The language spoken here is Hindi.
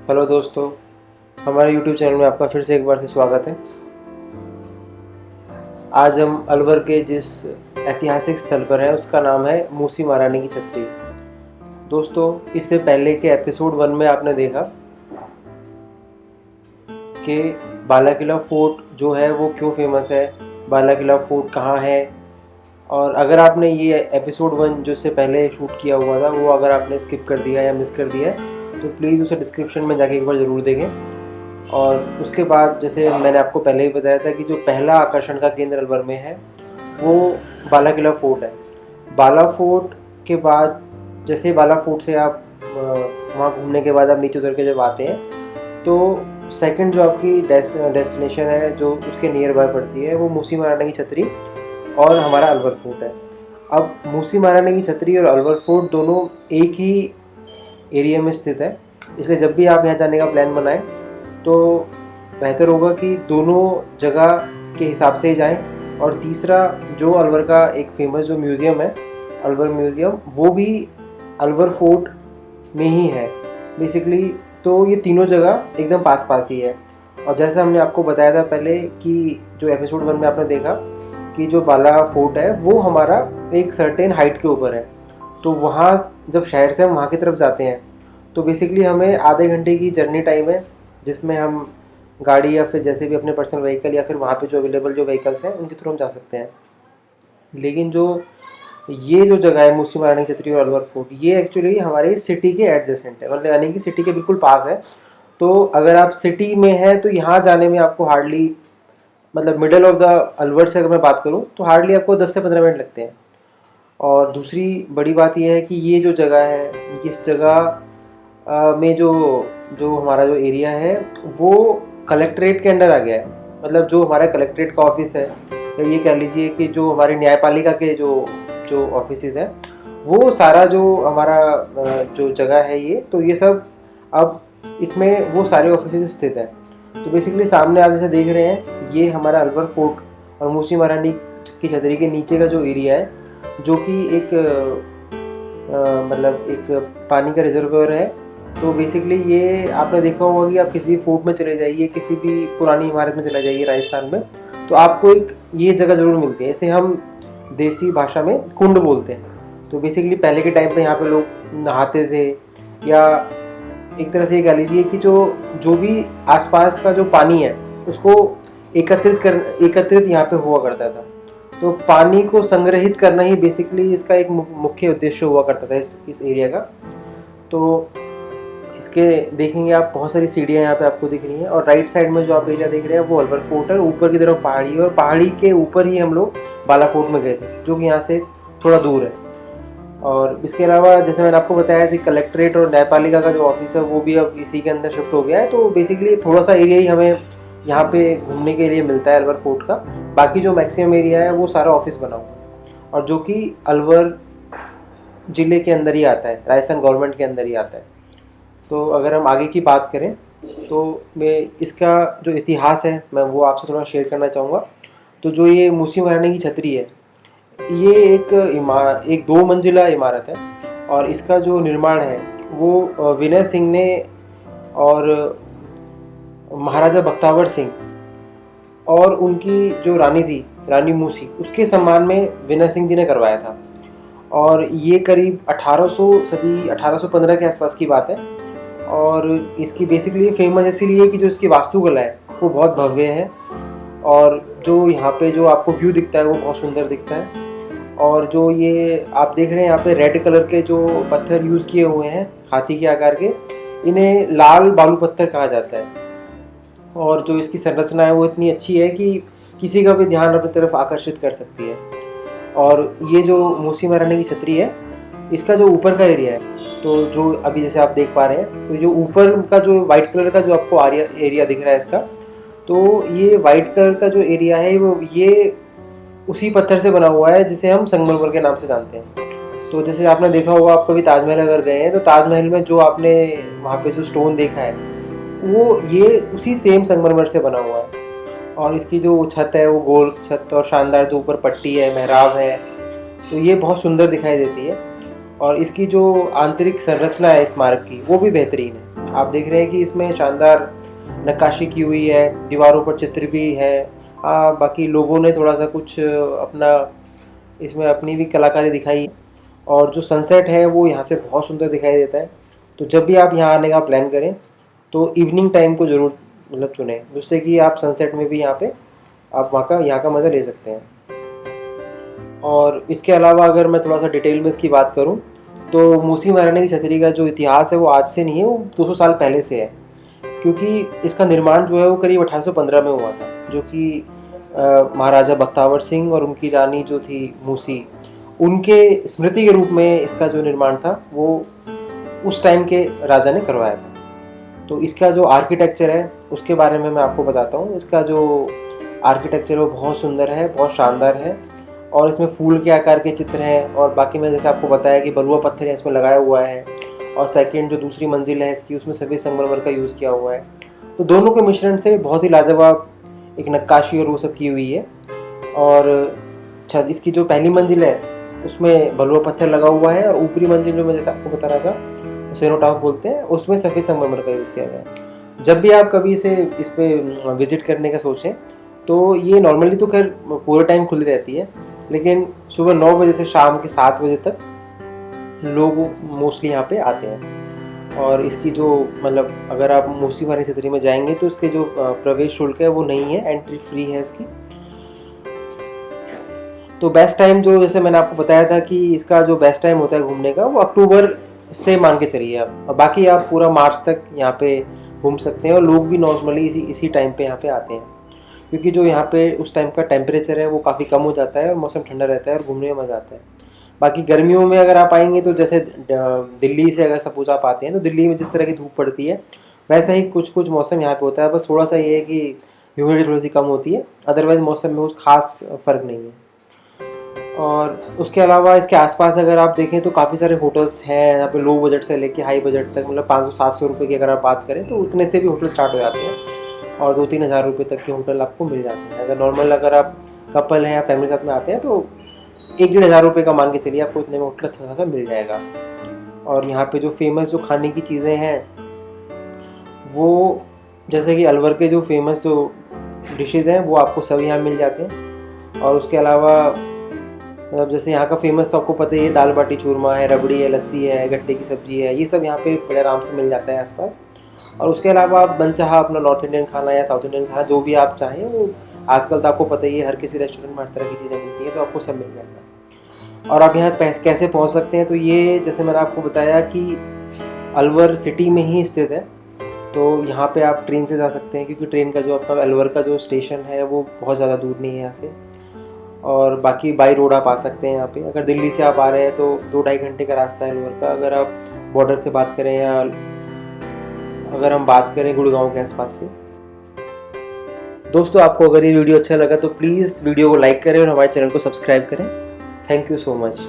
हेलो दोस्तों, हमारे YouTube चैनल में आपका फिर से एक बार से स्वागत है। आज हम अलवर के जिस ऐतिहासिक स्थल पर हैं उसका नाम है मूसी महारानी की छतरी। दोस्तों, इससे पहले के एपिसोड 1 में आपने देखा कि बाला किला फोर्ट जो है वो क्यों फेमस है, बाला किला फोर्ट कहाँ है। और अगर आपने ये एपिसोड 1 जो से पहले शूट किया हुआ था वो अगर आपने स्किप कर दिया या मिस कर दिया है तो प्लीज़ उसे डिस्क्रिप्शन में जाके एक बार ज़रूर देखें। और उसके बाद जैसे मैंने आपको पहले ही बताया था कि जो पहला आकर्षण का केंद्र अलवर में है वो बाला किला फोर्ट है। बाला फोर्ट के बाद जैसे बाला फोर्ट से आप वहाँ घूमने के बाद आप नीचे उतर के जब आते हैं तो सेकंड जो आपकी डेस्टिनेशन है जो उसके नियर बाय पड़ती है वो मूसी महारानी की छतरी और हमारा अलवर फोर्ट है। अब मूसी महारानी की छतरी और अलवर फोर्ट दोनों एक ही एरिया में स्थित है, इसलिए जब भी आप यहाँ जाने का प्लान बनाएं तो बेहतर होगा कि दोनों जगह के हिसाब से ही जाएं। और तीसरा जो अलवर का एक फेमस जो म्यूज़ियम है अलवर म्यूज़ियम, वो भी अलवर फोर्ट में ही है बेसिकली। तो ये तीनों जगह एकदम पास पास ही है। और जैसा हमने आपको बताया था पहले कि जो एपिसोड 1 में आपने देखा कि जो बाला फोर्ट है वो हमारा एक सर्टेन हाइट के ऊपर है। तो वहाँ जब शहर से हम वहाँ की तरफ जाते हैं तो बेसिकली हमें आधे घंटे की जर्नी टाइम है, जिसमें हम गाड़ी या फिर जैसे भी अपने पर्सनल व्हीकल या फिर वहाँ पे जो अवेलेबल जो व्हीकल्स हैं उनके थ्रू हम जा सकते हैं। लेकिन जो ये जो जगह है मूसी महारानी छतरी और अलवर फोर्ट, ये एक्चुअली हमारे सिटी के एडजेसेंट है, मतलब यानी कि सिटी के बिल्कुल पास है। तो अगर आप सिटी में हैं तो यहाँ जाने में आपको हार्डली, मतलब मिडल ऑफ द अलवर से अगर मैं बात करूँ तो हार्डली आपको 10 से 15 मिनट लगते हैं। और दूसरी बड़ी बात यह है कि ये जो जगह है, इस जगह में जो जो हमारा जो एरिया है वो कलेक्ट्रेट के अंडर आ गया है। मतलब जो हमारा कलेक्ट्रेट का ऑफिस है, या ये कह लीजिए कि जो हमारी न्यायपालिका के जो जो ऑफिसेज हैं, वो सारा जो हमारा जो जगह है ये, तो ये सब अब इसमें वो सारे ऑफिसेज स्थित हैं। तो बेसिकली सामने आप जैसे देख रहे हैं ये हमारा अलवर फोर्ट और मूसी महारानी की छतरी के नीचे का जो एरिया है, जो कि एक मतलब एक पानी का रिजर्वायर है। तो बेसिकली ये आपने देखा होगा कि आप किसी फोर्ट में चले जाइए, किसी भी पुरानी इमारत में चले जाइए राजस्थान में, तो आपको एक ये जगह ज़रूर मिलती है। इसे हम देसी भाषा में कुंड बोलते हैं। तो बेसिकली पहले के टाइम पे यहाँ पे लोग नहाते थे, या एक तरह से ये कह लीजिए कि जो भी आसपास का जो पानी है उसको एकत्रित यहाँ पे हुआ करता था। तो पानी को संग्रहित करना ही बेसिकली इसका एक मुख्य उद्देश्य हुआ करता था इस एरिया का। तो इसके देखेंगे आप बहुत सारी सीढ़ियाँ यहाँ पे आपको दिख रही हैं, और राइट साइड में जो आप एरिया देख रहे हैं वो अलवर फोर्ट है। ऊपर की तरफ पहाड़ी है, और पहाड़ी के ऊपर ही हम लोग बाला फोर्ट में गए थे जो कि यहाँ से थोड़ा दूर है। और इसके अलावा जैसे मैंने आपको बताया कि कलेक्ट्रेट और न्यायपालिका का जो ऑफिस है वो भी अब इसी के अंदर शिफ्ट हो गया है। तो बेसिकली थोड़ा सा एरिया ही हमें यहाँ पे घूमने के लिए मिलता है अलवर फोर्ट का। बाकी जो मैक्सिमम एरिया है वो सारा ऑफिस बना हुआ है, और जो कि अलवर ज़िले के अंदर ही आता है, राजस्थान गवर्नमेंट के अंदर ही आता है। तो अगर हम आगे की बात करें तो मैं इसका जो इतिहास है मैं वो आपसे थोड़ा शेयर करना चाहूँगा। तो जो ये मूसी महारानी की छतरी है, ये एक 2 मंजिला इमारत है, और इसका जो निर्माण है वो विनय सिंह ने और महाराजा बख्तावर सिंह और उनकी जो रानी थी, रानी मूसी, उसके सम्मान में विनय सिंह जी ने करवाया था। और ये करीब 1815 के आसपास की बात है। और इसकी बेसिकली फेमस इसीलिए कि जो इसकी वास्तुकला है वो बहुत भव्य है, और जो यहाँ पे जो आपको व्यू दिखता है वो बहुत सुंदर दिखता है। और जो ये आप देख रहे हैं यहाँ पे रेड कलर के जो पत्थर यूज़ किए हुए हैं हाथी के आकार के, इन्हें लाल बालू पत्थर कहा जाता है। और जो इसकी संरचना है वो इतनी अच्छी है कि किसी का भी ध्यान अपनी तरफ आकर्षित कर सकती है। और ये जो मूसी महारानी की छतरी है, इसका जो ऊपर का एरिया है, तो जो अभी जैसे आप देख पा रहे हैं, तो जो ऊपर का जो वाइट कलर का जो आपको एरिया दिख रहा है इसका, तो ये वाइट कलर का जो एरिया है वो ये उसी पत्थर से बना हुआ है जिसे हम संगमरमर के नाम से जानते हैं। तो जैसे आपने देखा होगा, आप कभी ताजमहल अगर गए हैं तो ताजमहल में जो आपने वहाँ पे जो स्टोन देखा है वो ये उसी सेम संगमरमर से बना हुआ है। और इसकी जो छत है वो गोल छत, और शानदार जो ऊपर पट्टी है, मेहराब है, तो ये बहुत सुंदर दिखाई देती है। और इसकी जो आंतरिक संरचना है इस स्मारक की वो भी बेहतरीन है। आप देख रहे हैं कि इसमें शानदार नक्काशी की हुई है, दीवारों पर चित्र भी है। हाँ, बाकी लोगों ने थोड़ा सा कुछ अपना इसमें अपनी भी कलाकारी दिखाई। और जो सनसेट है वो यहाँ से बहुत सुंदर दिखाई देता है। तो जब भी आप यहाँ आने का प्लान करें तो इवनिंग टाइम को ज़रूर मतलब चुनें, जिससे कि आप सनसेट में भी यहाँ का मज़ा ले सकते हैं। और इसके अलावा अगर मैं थोड़ा सा डिटेल में इसकी बात करूँ तो मूसी महारानी की छतरी का जो इतिहास है वो आज से नहीं है, वो 200 साल पहले से है। क्योंकि इसका निर्माण जो है वो करीब 1815 में हुआ था, जो कि महाराजा बख्तावर सिंह और उनकी रानी जो थी मूसी, उनके स्मृति के रूप में इसका जो निर्माण था वो उस टाइम के राजा ने करवाया था। तो इसका जो आर्किटेक्चर है उसके बारे में मैं आपको बताता हूँ। इसका जो आर्किटेक्चर है वो बहुत सुंदर है, बहुत शानदार है। और इसमें फूल के आकार के चित्र हैं, और बाकी मैं जैसे आपको बताया कि बलुआ पत्थर है इसमें लगाया हुआ है। और सेकंड जो दूसरी मंजिल है इसकी, उसमें सफ़ेद संगमरमर का यूज़ किया हुआ है। तो दोनों के मिश्रण से बहुत ही लाजवाब एक नक्काशी और वो सब की हुई है। और इसकी जो पहली मंजिल है उसमें बलुआ पत्थर लगा हुआ है, और ऊपरी मंजिल जो मैं जैसे आपको बता रहा था सेनोटाफ बोलते हैं, उसमें सफ़ेद संगमरमर का यूज़ किया गया है। जब भी आप कभी इस पे विज़िट करने का सोचें तो ये नॉर्मली तो खैर पूरे टाइम खुली रहती है, लेकिन सुबह 9 बजे से शाम के 7 बजे तक लोग मोस्टली यहाँ पे आते हैं। और इसकी जो मतलब अगर आप मूसी महारानी छतरी में जाएंगे तो इसके जो प्रवेश शुल्क है वो नहीं है, एंट्री फ्री है इसकी। तो बेस्ट टाइम जो जैसे मैंने आपको बताया था कि इसका जो बेस्ट टाइम होता है घूमने का वो अक्टूबर से मान के चलिए आप, और बाकी आप पूरा मार्च तक यहाँ पे घूम सकते हैं। और लोग भी नॉर्मली इसी टाइम पे यहाँ पे आते हैं, क्योंकि जो यहाँ पे उस टाइम का टेम्परेचर है वो काफ़ी कम हो जाता है और मौसम ठंडा रहता है और घूमने में मज़ा आता है। बाकी गर्मियों में अगर आप आएंगे तो जैसे दिल्ली से अगर सपोज आप आते हैं तो दिल्ली में जिस तरह की धूप पड़ती है वैसा ही कुछ मौसम यहाँ पे होता है। बस थोड़ा सा ये है कि ह्यूमिडिटी थोड़ी सी कम होती है, अदरवाइज मौसम में कुछ खास फ़र्क नहीं है। और उसके अलावा इसके आसपास अगर आप देखें तो काफ़ी सारे होटल्स हैं यहाँ पे, लो बजट से लेके हाई बजट तक, मतलब 500-700 रुपये की अगर आप बात करें तो उतने से भी होटल स्टार्ट हो जाते हैं, और 2-3 हज़ार रुपये तक के होटल आपको मिल जाते हैं। अगर नॉर्मल अगर आप कपल हैं या फैमिली के साथ में आते हैं तो 1-1.5 हज़ार रुपये का मान के चलिए आपको इतने में होटल अच्छा खासा मिल जाएगा। और यहाँ पे जो फेमस जो खाने की चीज़ें हैं वो जैसे कि अलवर के जो फेमस जो डिशेज़ हैं वो आपको सब यहाँ मिल जाते हैं। और उसके अलावा मतलब जैसे यहाँ का फेमस तो आपको पता ही है, दाल बाटी चूरमा है, रबड़ी है, लस्सी है, गट्टे की सब्ज़ी है, ये सब यहाँ पे बड़े आराम से मिल जाता है आसपास। और उसके अलावा आप मनचाहा अपना नॉर्थ इंडियन खाना या साउथ इंडियन खाना जो भी आप चाहें वो आजकल तो आपको पता ही है हर किसी रेस्टोरेंट में हर तरह की चीज़ें मिलती हैं, तो आपको सब मिल जाएगा। और आप यहाँ कैसे पहुँच सकते हैं, तो ये जैसे मैंने आपको बताया कि अलवर सिटी में ही स्थित है, तो यहाँ पे आप ट्रेन से जा सकते हैं, क्योंकि ट्रेन का जो आपका अलवर का जो स्टेशन है वो बहुत ज़्यादा दूर नहीं है यहाँ से। और बाकी बाई रोड आप आ सकते हैं यहाँ पे। अगर दिल्ली से आप आ रहे हैं तो 2-2.5 घंटे का रास्ता है अलवर का, अगर आप बॉर्डर से बात करें या अगर हम बात करें गुड़गांव के आसपास से। दोस्तों, आपको अगर ये वीडियो अच्छा लगा तो प्लीज़ वीडियो को लाइक करें और हमारे चैनल को सब्सक्राइब करें। Thank you so much.